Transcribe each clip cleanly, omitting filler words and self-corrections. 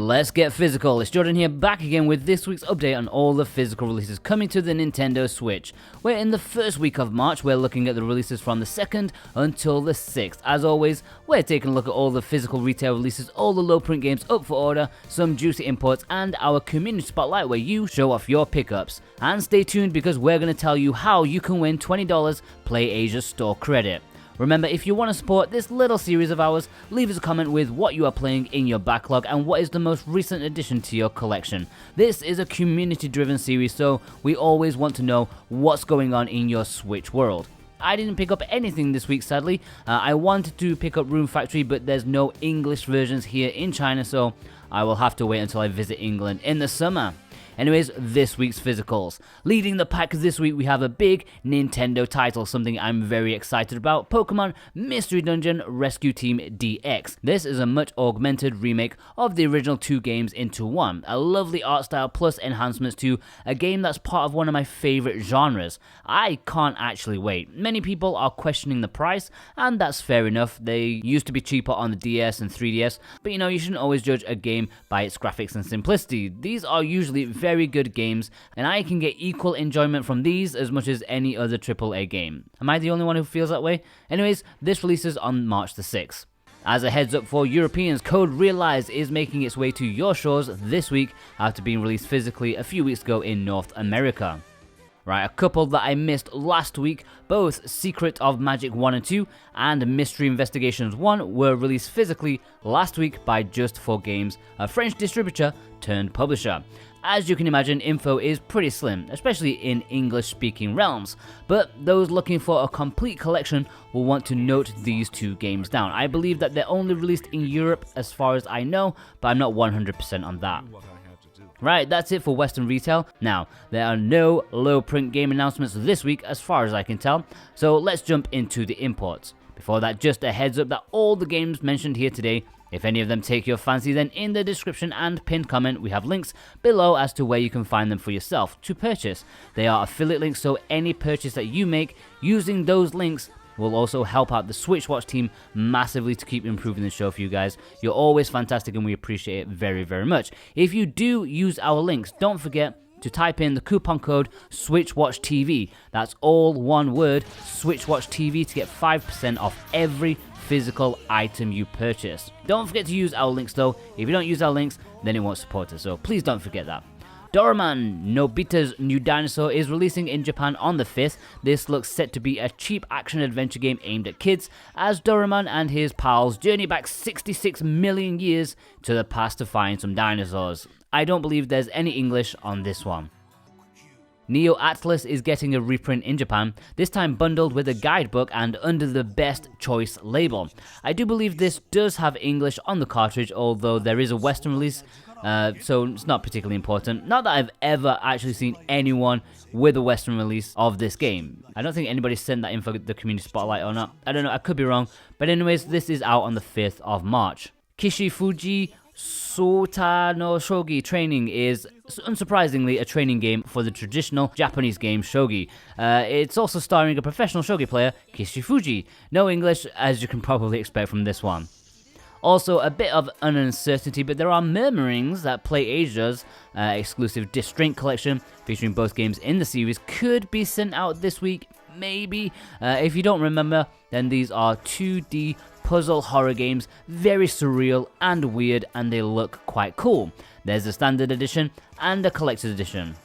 Let's get physical. It's Jordan here, back again with this week's update on all the physical releases coming to the Nintendo Switch. We're in the first week of March. We're looking at the releases from the 2nd until the 6th. As always, we're taking a look at all the physical retail releases, all the low print games up for order, some juicy imports, and our community spotlight where you show off your pickups. And stay tuned because we're going to tell you how you can win $20 Play Asia store credit. Remember, if you want to support this little series of ours, leave us a comment with what you are playing in your backlog and what is the most recent addition to your collection. This is a community-driven series, so we always want to know what's going on in your Switch world. I didn't pick up anything this week, sadly. I wanted to pick up Room Factory, but there's no English versions here in China, so I will have to wait until I visit England in the summer. Anyways, this week's physicals. Leading the pack this week, we have a big Nintendo title, something I'm very excited about: Pokemon Mystery Dungeon Rescue Team DX. This is a much augmented remake of the original two games into one. A lovely art style plus enhancements to a game that's part of one of my favorite genres. I can't actually wait. Many people are questioning the price, and that's fair enough. They used to be cheaper on the DS and 3DS, but you shouldn't always judge a game by its graphics and simplicity. These are usually very good games, and I can get equal enjoyment from these as much as any other AAA game. Am I the only one who feels that way? Anyways, this releases on March the 6th. As a heads up for Europeans, Code Realize is making its way to your shores this week after being released physically a few weeks ago in North America. Right, a couple that I missed last week, both Secret of Magic 1 and 2 and Mystery Investigations 1 were released physically last week by Just 4 Games, a French distributor turned publisher. As you can imagine, info is pretty slim, especially in English-speaking realms, but those looking for a complete collection will want to note these two games down. I believe that they're only released in Europe as far as I know, but I'm not 100% on that. Right, that's it for Western retail. Now, there are no low print game announcements this week as far as I can tell, so let's jump into the imports. Before that, just a heads up that all the games mentioned here today, if any of them take your fancy, then in the description and pinned comment we have links below as to where you can find them for yourself to purchase. They are affiliate links, so any purchase that you make using those links will also help out the SwitchWatch team massively to keep improving the show for you guys. You're always fantastic and we appreciate it very, very much. If you do use our links, don't forget to type in the coupon code SwitchWatchTV. That's all one word, SwitchWatchTV, to get 5% off every physical item you purchase. Don't forget to use our links though. If you don't use our links, then it won't support us, so please don't forget that. Doraemon Nobita's New Dinosaur is releasing in Japan on the 5th. This looks set to be a cheap action-adventure game aimed at kids, as Doraemon and his pals journey back 66 million years to the past to find some dinosaurs. I don't believe there's any English on this one. Neo Atlas is getting a reprint in Japan, this time bundled with a guidebook and under the Best Choice label. I do believe this does have English on the cartridge, although there is a Western release, so it's not particularly important. Not that I've ever actually seen anyone with a Western release of this game. I don't think anybody sent that info to the community spotlight or not. I don't know, I could be wrong. But anyways, this is out on the 5th of March. Kishifuji Sota no Shogi Training is, unsurprisingly, a training game for the traditional Japanese game Shogi. It's also starring a professional Shogi player, Kishifuji. No English, as you can probably expect from this one. Also, a bit of an uncertainty, but there are murmurings that Play Asia's exclusive Distraint collection, featuring both games in the series, could be sent out this week, maybe. If you don't remember, then these are 2D puzzle horror games, very surreal and weird, and they look quite cool. There's a standard edition and a collector's edition.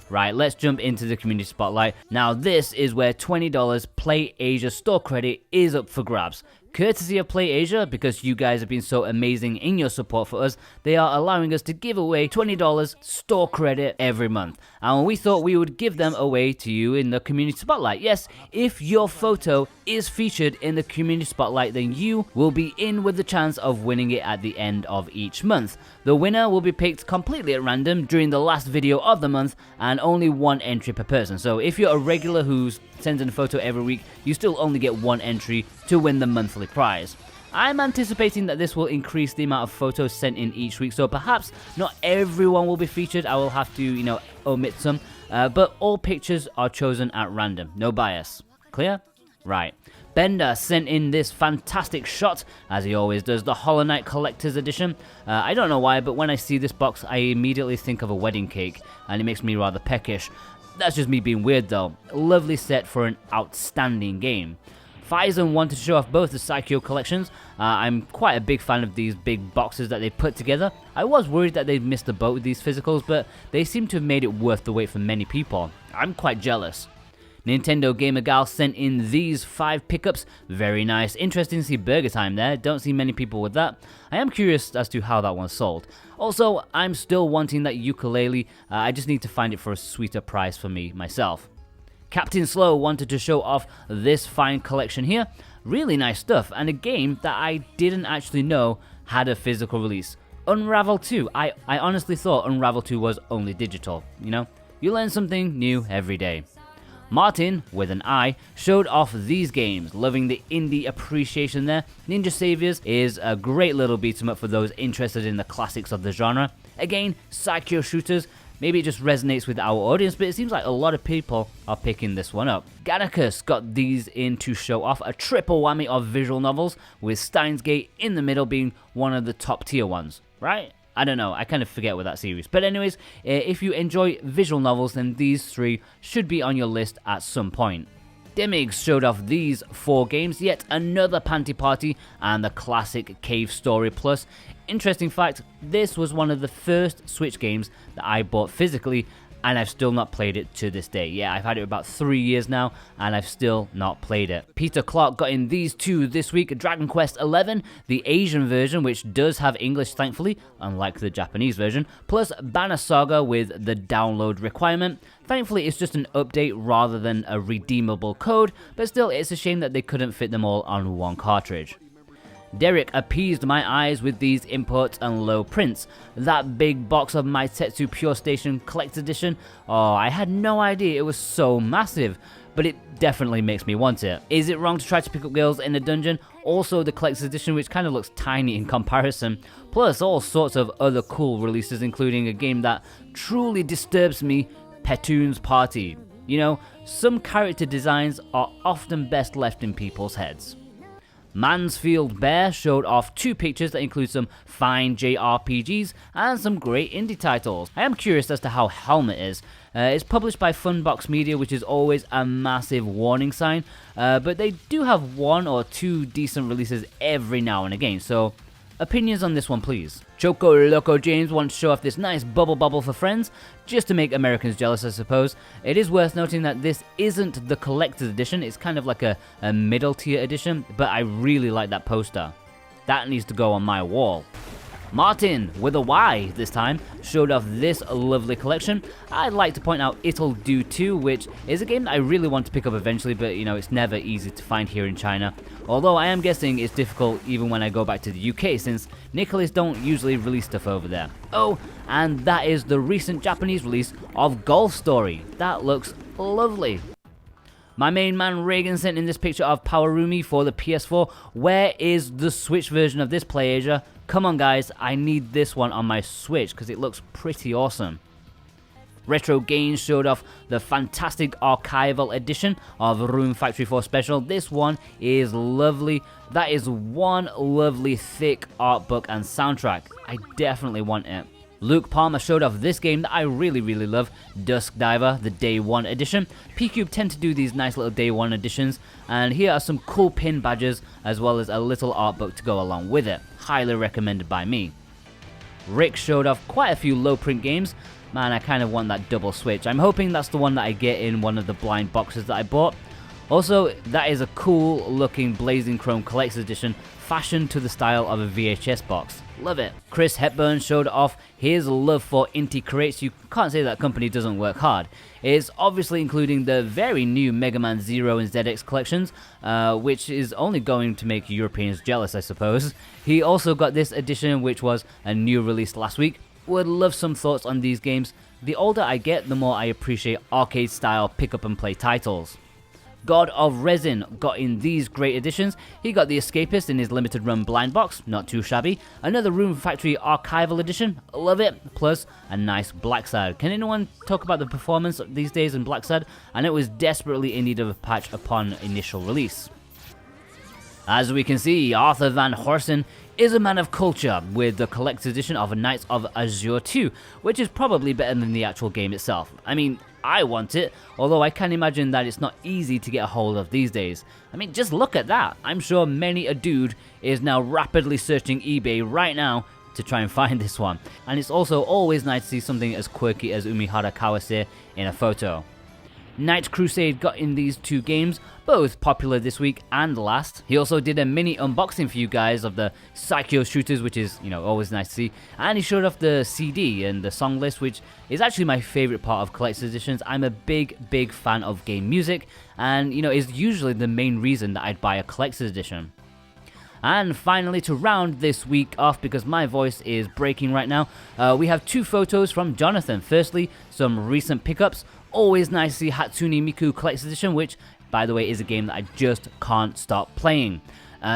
Right, let's jump into the community spotlight. Now this is where $20 Play Asia store credit is up for grabs. Courtesy of Play Asia, because you guys have been so amazing in your support for us, they are allowing us to give away $20 store credit every month. And we thought we would give them away to you in the community spotlight. Yes, if your photo is featured in the community spotlight, then you will be in with the chance of winning it at the end of each month. The winner will be picked completely at random during the last video of the month, and only one entry per person. So if you're a regular who sends in a photo every week, you still only get one entry to win the monthly prize. I'm anticipating that this will increase the amount of photos sent in each week, so perhaps not everyone will be featured. I will have to, omit some, but all pictures are chosen at random, no bias. Clear? Right. Bender sent in this fantastic shot, as he always does, the Hollow Knight Collector's Edition. I don't know why, but when I see this box, I immediately think of a wedding cake, and it makes me rather peckish. That's just me being weird though. Lovely set for an outstanding game. Phison wanted to show off both the Psycho collections. I'm quite a big fan of these big boxes that they put together. I was worried that they'd missed the boat with these physicals, but they seem to have made it worth the wait for many people. I'm quite jealous. Nintendo Gamer Gal sent in these 5 pickups. Very nice. Interesting to see Burger Time there. Don't see many people with that. I am curious as to how that one sold. Also, I'm still wanting that ukulele. I just need to find it for a sweeter price for me myself. Captain Slow wanted to show off this fine collection here. Really nice stuff, and a game that I didn't actually know had a physical release. Unravel 2. I honestly thought Unravel 2 was only digital, you know? You learn something new every day. Martin, with an I, showed off these games. Loving the indie appreciation there. Ninja Saviors is a great little beat 'em up for those interested in the classics of the genre. Again, Psycho shooters. Maybe it just resonates with our audience, but it seems like a lot of people are picking this one up. Gannicus got these in to show off a triple whammy of visual novels, with Steins Gate in the middle being one of the top tier ones, right? I don't know, I kind of forget with that series. But anyways, if you enjoy visual novels, then these 3 should be on your list at some point. Demigs showed off these 4 games, yet another Panty Party and the classic Cave Story Plus. Interesting fact, this was one of the first Switch games that I bought physically, and I've still not played it to this day. Yeah, I've had it about 3 years now, and I've still not played it. Peter Clark got in these 2 this week, Dragon Quest XI, the Asian version, which does have English thankfully, unlike the Japanese version, plus Banner Saga with the download requirement. Thankfully, it's just an update rather than a redeemable code, but still, it's a shame that they couldn't fit them all on one cartridge. Derek appeased my eyes with these imports and low prints. That big box of Maitetsu Pure Station Collector's Edition, oh, I had no idea it was so massive, but it definitely makes me want it. Is it wrong to try to pick up girls in a dungeon? Also the Collector's Edition, which kind of looks tiny in comparison, plus all sorts of other cool releases, including a game that truly disturbs me, Pettoon's Party. You know, some character designs are often best left in people's heads. Mansfield Bear showed off 2 pictures that include some fine JRPGs and some great indie titles. I am curious as to how Helmet is. It's published by Funbox Media, which is always a massive warning sign, but they do have 1 or 2 decent releases every now and again, so opinions on this one please. Choco Loco James wants to show off this nice bubble for friends, just to make Americans jealous I suppose. It is worth noting that this isn't the collector's edition, it's kind of like a middle tier edition, but I really like that poster. That needs to go on my wall. Martin, with a Y this time, showed off this lovely collection. I'd like to point out It'll Do Too, which is a game that I really want to pick up eventually, but you know, it's never easy to find here in China. Although I am guessing it's difficult even when I go back to the UK, since Nicholas don't usually release stuff over there. Oh, and that is the recent Japanese release of Golf Story. That looks lovely. My main man Reagan sent in this picture of Powerumi for the PS4. Where is the Switch version of this, PlayAsia? Come on guys, I need this one on my Switch because it looks pretty awesome. Retro Games showed off the fantastic archival edition of Room Factory 4 Special. This one is lovely. That is one lovely thick art book and soundtrack. I definitely want it. Luke Palmer showed off this game that I really love, Dusk Diver, the Day 1 edition. P-Cube tend to do these nice little Day 1 editions, and here are some cool pin badges as well as a little art book to go along with it. Highly recommended by me. Rick showed off quite a few low print games. Man, I kind of want that double Switch. I'm hoping that's the one that I get in one of the blind boxes that I bought. Also, that is a cool looking Blazing Chrome Collector's Edition, fashioned to the style of a VHS box. Love it. Chris Hepburn showed off his love for Inti Creates. You can't say that company doesn't work hard. It's obviously including the very new Mega Man Zero and ZX collections, which is only going to make Europeans jealous, I suppose. He also got this edition, which was a new release last week. Would love some thoughts on these games. The older I get, the more I appreciate arcade style pick up and play titles. God of Resin got in these great editions. He got The Escapist in his limited run blind box, not too shabby. Another Room Factory archival edition, love it. Plus a nice Black Sad. Can anyone talk about the performance these days in Black Sad? I know it was desperately in need of a patch upon initial release. As we can see, Arthur van Horsen is a man of culture with the collector's edition of Knights of Azure 2, which is probably better than the actual game itself. I mean, I want it, although I can imagine that it's not easy to get a hold of these days. I mean, just look at that. I'm sure many a dude is now rapidly searching eBay right now to try and find this one. And it's also always nice to see something as quirky as Umihara Kawase in a photo. Night Crusade got in these two games, both popular this week and last. He also did a mini unboxing for you guys of the Psycho shooters, which is, always nice to see. And he showed off the CD and the song list, which is actually my favorite part of collector's editions. I'm a big fan of game music, and is usually the main reason that I'd buy a collector's edition. And finally, to round this week off, because my voice is breaking right now, we have two photos from Jonathan. Firstly, some recent pickups. Always nice to see Hatsune Miku Collector's Edition, which, by the way, is a game that I just can't stop playing.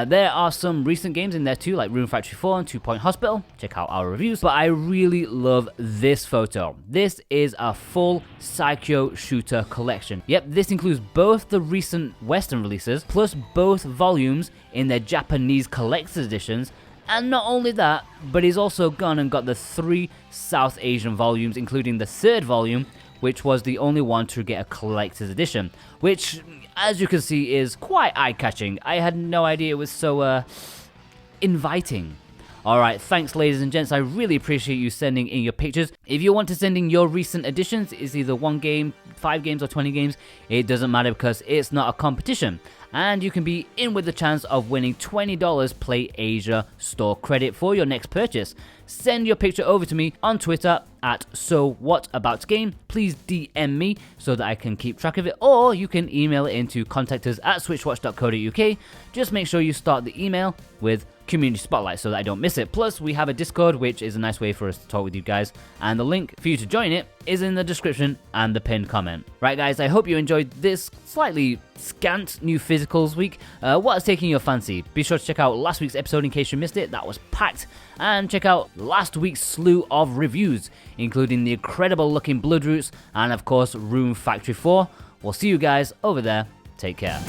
There are some recent games in there too, like Rune Factory 4 and 2 Point Hospital. Check out our reviews. But I really love this photo. This is a full Psycho shooter collection. Yep, this includes both the recent Western releases, plus both volumes in their Japanese collector's editions. And not only that, but he's also gone and got the 3 South Asian volumes, including the 3rd volume, which was the only one to get a collector's edition, which, as you can see, is quite eye-catching. I had no idea it was so, inviting. Alright, thanks ladies and gents, I really appreciate you sending in your pictures. If you want to send in your recent additions, it's either 1 game, 5 games or 20 games, it doesn't matter because it's not a competition. And you can be in with the chance of winning $20 Play Asia store credit for your next purchase. Send your picture over to me on Twitter at SoWhatAboutGame. Please DM me so that I can keep track of it, or you can email it into contactors@switchwatch.co.uk. Just make sure you start the email with Community Spotlight so that I don't miss it. Plus, we have a Discord, which is a nice way for us to talk with you guys, and the link for you to join it is in the description and the pinned comment. Right guys, I hope you enjoyed this slightly scant new physicals week. What is taking your fancy? Be sure to check out last week's episode in case you missed it, that was packed, and check out last week's slew of reviews, including the incredible looking Bloodroots and of course Rune Factory 4. We'll see you guys over there. Take care.